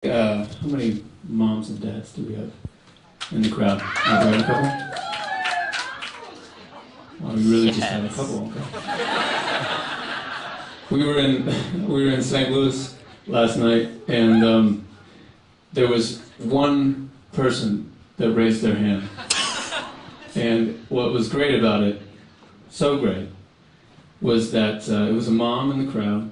How many moms and dads do we have in the crowd? Have we had a couple? Oh, we really just had a couple. Okay. We were in St. Louis last night, and there was one person that raised their hand. And what was great about it, so great, was that it was a mom in the crowd,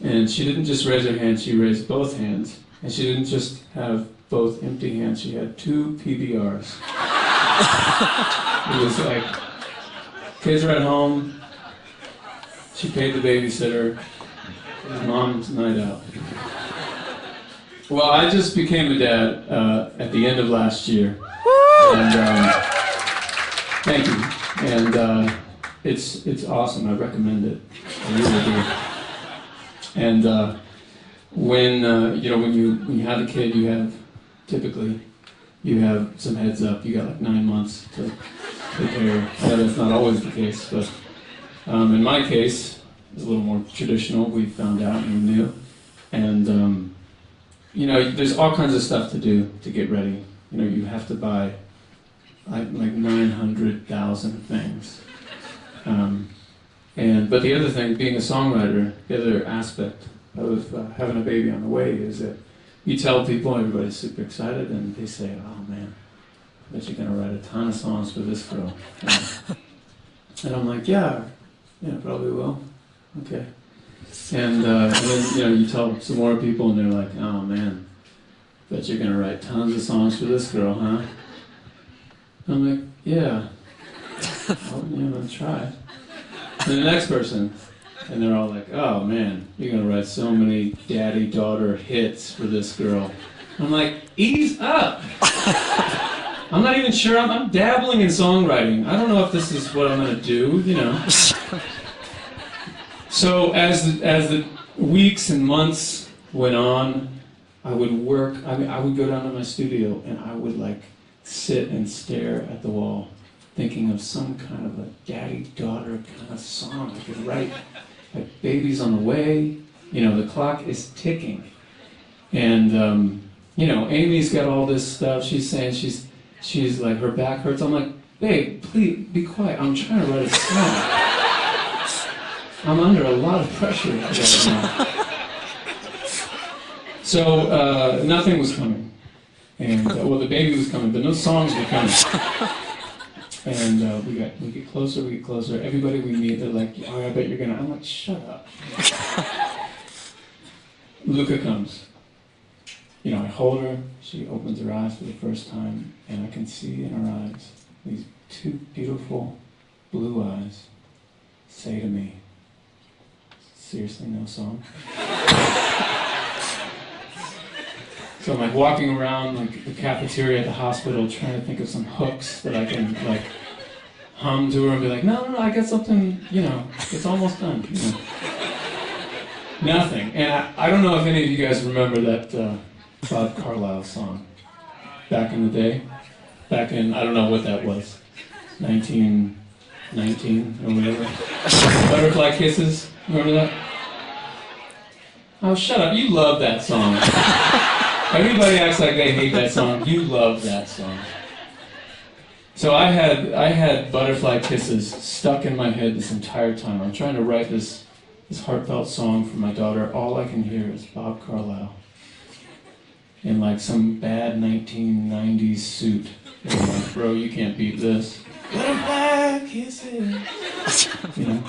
and she didn't just raise her hand, she raised both hands. And she didn't just have both empty hands, she had two PBRs. It was like, kids are at home, she paid the babysitter, it was mom's night out. Well, I just became a dad at the end of last year. And thank you. And it's awesome, I recommend it. I really do. And when you have a kid, typically have some heads up. You got like 9 months to prepare. That's not always the case, but in my case, it's a little more traditional. We found out and we knew, and there's all kinds of stuff to do to get ready. You have to buy like 900,000 things. But the other thing, being a songwriter, the other aspect of having a baby on the way is that you tell people, everybody's super excited, and they say, oh man, I bet you're going to write a ton of songs for this girl. And I'm like, yeah, probably will. Okay. And then, you tell some more people, and they're like, oh man, bet you're going to write tons of songs for this girl, huh? And I'm like, yeah, I'm going to try. And the next person, and they're all like, oh man, you're going to write so many daddy-daughter hits for this girl. I'm like, ease up! I'm not even sure, I'm dabbling in songwriting. I don't know if this is what I'm going to do, So as the weeks and months went on, I would go down to my studio and I would sit and stare at the wall, thinking of some kind of a daddy-daughter kind of song I could write. Like baby's on the way, the clock is ticking. And, Amy's got all this stuff. She's saying she's like, her back hurts. I'm like, babe, please, be quiet. I'm trying to write a song. I'm under a lot of pressure right now. So, nothing was coming. And, the baby was coming, but no songs were coming. And we get closer. Everybody we meet, they're like, oh, I bet you're gonna. I'm like, shut up. Luca comes. I hold her. She opens her eyes for the first time, and I can see in her eyes these two beautiful blue eyes say to me, seriously, no song? So I'm walking around the cafeteria at the hospital trying to think of some hooks that I can hum to her and be like, no, I got something, it's almost done. Nothing. And I don't know if any of you guys remember that Bob Carlyle song back in the day. Back in, I don't know what that was, 1919 or whatever. Butterfly Kisses, remember that? Oh, shut up, you love that song. Everybody acts like they hate that song. You love that song. So I had Butterfly Kisses stuck in my head this entire time. I'm trying to write this heartfelt song for my daughter. All I can hear is Bob Carlyle in some bad 1990s suit. And I'm like, bro, you can't beat this. Butterfly Kisses. And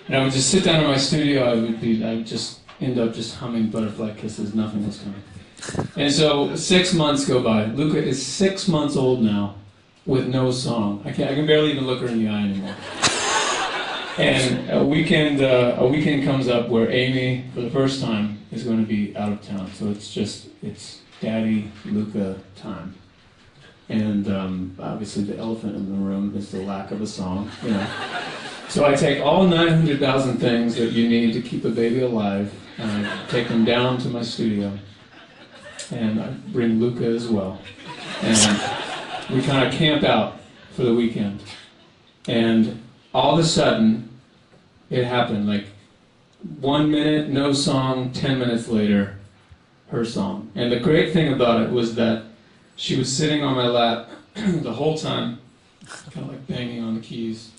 I would just sit down in my studio. I would just end up just humming Butterfly Kisses. Nothing was coming. And so 6 months go by. Luca is 6 months old now with no song. I can barely even look her in the eye anymore. And a weekend comes up where Amy, for the first time, is going to be out of town. So it's Daddy Luca time. And obviously the elephant in the room is the lack of a song, So I take all 900,000 things that you need to keep a baby alive, and I take them down to my studio, and I bring Luca as well. And we kind of camp out for the weekend. And all of a sudden, it happened. 1 minute, no song, 10 minutes later, her song. And the great thing about it was that she was sitting on my lap the whole time, kind of like banging on the keys,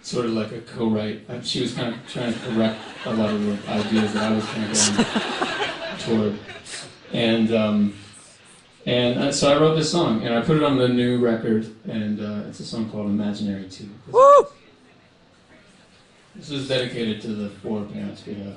sort of like a co-write. She was kind of trying to correct a lot of the ideas that I was kind of going toward. And so I wrote this song, and I put it on the new record, and it's a song called Imaginary 2. Woo! This is dedicated to the 4 parents we have.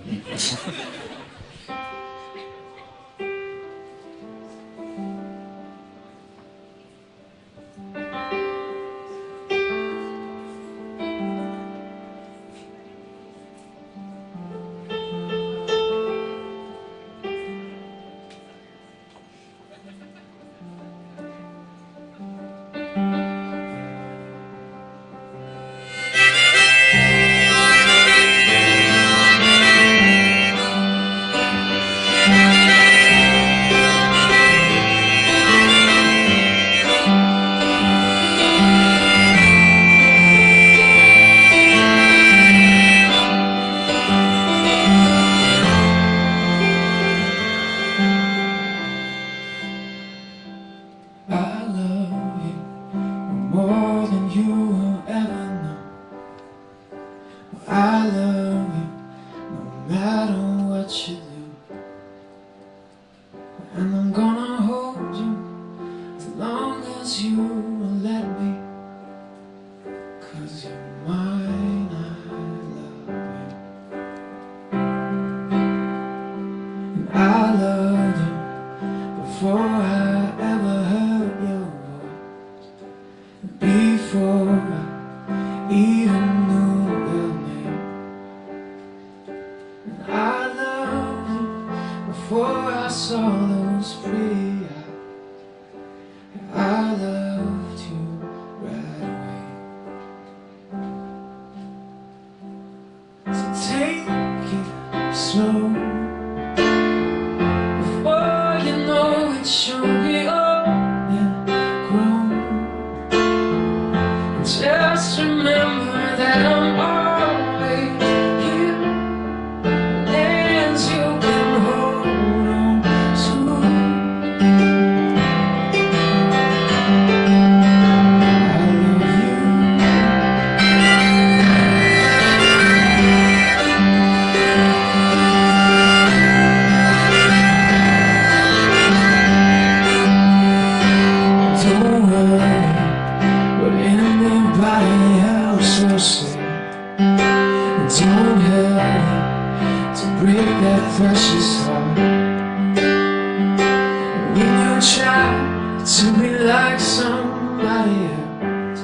More than you will ever know. I love you no matter what you do. And I'm gonna hold you as long as you will let me. 'Cause you're mine, I love you. And I loved you before I ever heard your voice. Before I even knew your name. And I loved you before I saw those pretty eyes. I loved you right away. So take it slow before you know it, you'll be old and grown. Just remember that I'm always here, and you can hold on to. I love you. Don't worry what anybody else will say. Don't help to break that precious heart. And when you try to be like somebody else,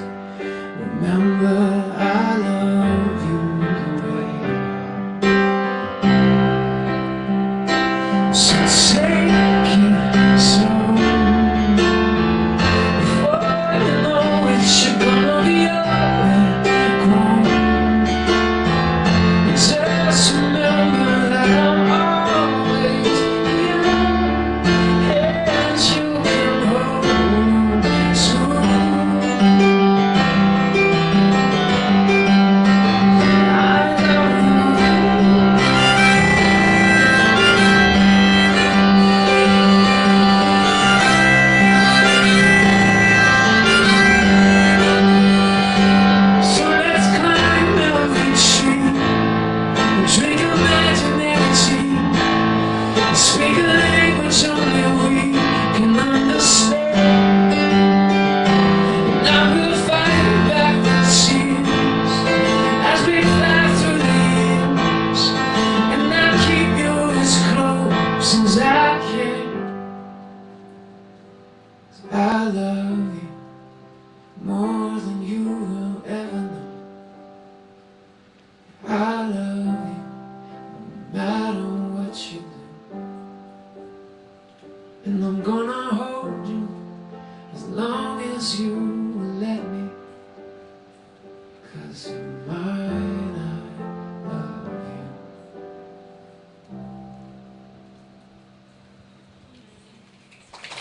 remember I love you the way you are. So say